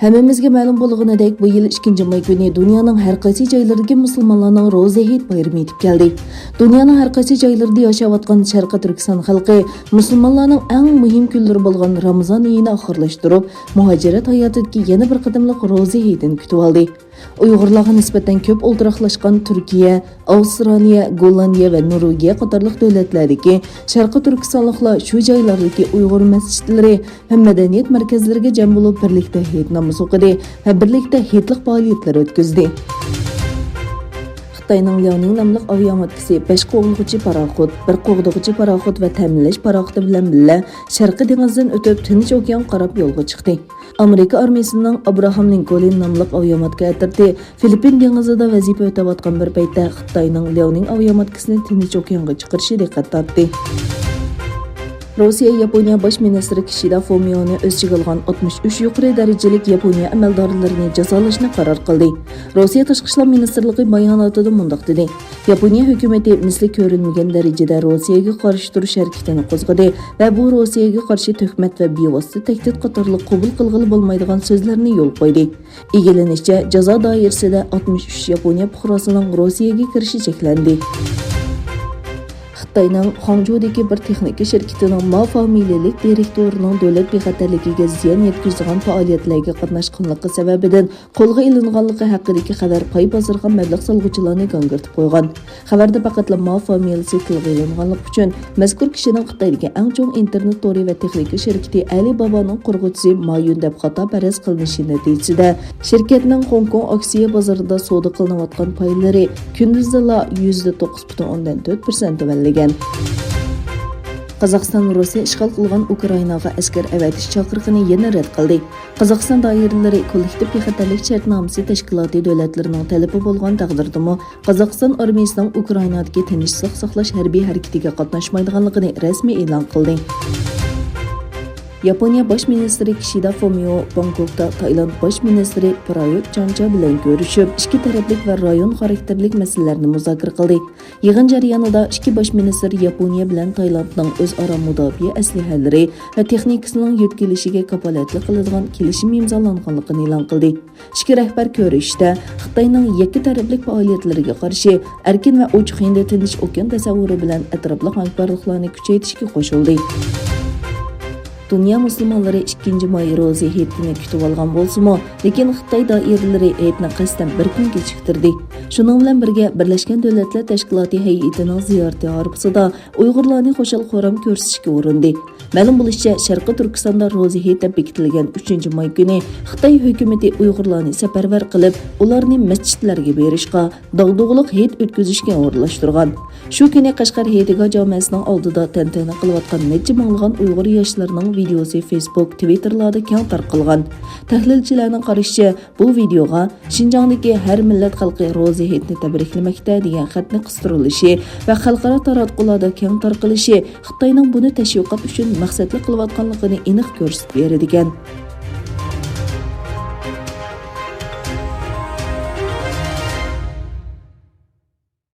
Hammamizga ma'lum bo'lganidek, bu yil 2 may kuni dunyoning har qaysi joylaridagi musulmonlarning Ro'za Hayit bayrami yetib keldi. Dunyoning har qaysi joylarida yashayotgan Sharqi Turkiston xalqi musulmonlarning eng muhim kunlari bo'lgan Ramazon oyini oxirlashtirib, muhojirat hayotidagi yana bir qadamliq Ro'za Hayitini kutib oldi. Uyg'urlarga nisbatan ko'p o'ltiraqlashgan Turkiya, Avstraliya, Gollandiya va Norvegiya qatorliq davlatlardagi Sharqi Turkistonliklar shu joylardagi Uyg'ur masjidlari va madaniyat markazlariga jam bo'lib birlikda Hayit namozi o'qidi va birlikda Hayitlik faoliyatlar o'tkazdi. Xitoyning Liaoning nomli aviamatkasi 5 qo'g'ilg'uchi paraxod, 1 qo'g'dug'uchi paraxod va ta'minlash paraxodi bilan birga Sharqiy dengizdan o'tib Tinch okean qarab yo'lga chiqdi. Amerika armiyasining Abraham Lincoln nomli aviamatka atirdi Filippin dengizida vazifa o'tayotgan bir paytda Xitoyning Liaoning aviamatkasini Tinch okeanga chiqarishi diqqat tortdi. Rossiya Yaponiya bosh ministri Kishida Fumioni o'z ichiga olgan 63 yuqori darajalik Yaponiya amaldorlarini jazolashni qaror qildi. Rossiya Tashqi ishlar ministrligi bayonotida mundaq dedi: Yaponiya hukumatı misli ko'rilmagan darajada Rossiyaga qarshi turish harakatini qo'zg'adi va bu Rossiyaga qarshi tuhmat va bevosita tahdid qatorliq qabul qilg'ili bo'lmaydigan so'zlarni yo'l qo'ydi. Egilanishicha, jazo doirasida 63 Yaponiya fuqarosining Rossiyaga kirishi cheklandi. Xitoyning Hangzhoudagi bir texnika shirkatining Ma familiyalik direktorining davlat bexatarligiga ziyon yetkazgan faoliyatlarga qatnashganligi sababidan qo'lga ilinganligi haqidagi xabar pay bozorga mablag' solg'uvchilarni gangirtib qo'ygan. Xabarda faqat Ma familiyasi tilga ilinganligi uchun mazkur kishining Xitoydagi eng chong internet tori va texnika shirkati Alibabaning qurg'uvchisi Ma Yun deb xato paraz qilinishi natijasida shirkatning Hong Kong aksiya bozorida savdo qilinayotgan paylari kunduzda 9.4% tuvanlagan. Qozog'iston Rossiya ishg'ol qilgan Ukrainaga askar avatish chaqiriqini yana rad qildi. Qozog'iston doiralari kollektiv bexatarlik shartnomasi tashkiloti davlatlarining talabi bo'lgan taqdirdami Qozog'iston armiyasining Ukrainadagi tinchlik saqlash harbiy harakatiga qatnashmaydiganligini rasmiy e'lon qildi. Yaponiya bosh ministri Kishida Fumio Bangkokda Tailand bosh ministri Prayut Chan-o-cha bilan ko'rishib, ikki taraflik va rayon xarakterlik masalalarni muzokara qildi. Yig'in jarayonida ikki bosh ministr Yaponiya bilan Tailandning o'zaro mudofaa aslihalari va texnikasining yetkilishiga kafolatlik qiladigan kelishim imzolanganligini e'lon qildi. Ikki rahbar ko'rishda Xitoyning ikki taraflik faoliyatlariga qarshi erkin va ochiq Hind-Tinch okean tasavvuri bilan atrofli hamkorliklarni kuchaytirishga qo'shildi. Dünya musulmonlari 2-may Ro'za Hayitini kutib olgan bo'lsa-mu, lekin Xitoy doiralari Hayitni qasddan bir kun kechiktirdi. Shuning bilan birga Birlashgan Davlatlar Tashkiloti hay'atining ziyorati arifasida Uyg'urlarni xo'shal-xo'ram ko'rsatishga urindi. Ma'lum bo'lishicha, Sharqi Turkistonda Ro'za Hayit deb bekitilgan 3-may kuni Xitoy hukumatı Uyg'urlarni safarbar qilib, ularni masjidlarga berishga, dog'dug'liq Hayit o'tkazishga o'rinlashtirgan. Shu kuni Qashqar Hayitiga jamoasining oldida tantana qilayotgan necha minglagan Uyg'ur yoshlarining videosi Facebook, Twitterlarda keng tarqalgan. Tahlilchilarning qarashicha, bu videoga Xinjiangdagi har millat xalqi Ro'za Hayitni tabriklamoqda degan xatni qistirilishi va xalqaro taratqularda keng tarqalishi Xitoyning buni tashviqot uchun maqsadli qilayotganligini aniq ko'rsatib beradi ekan.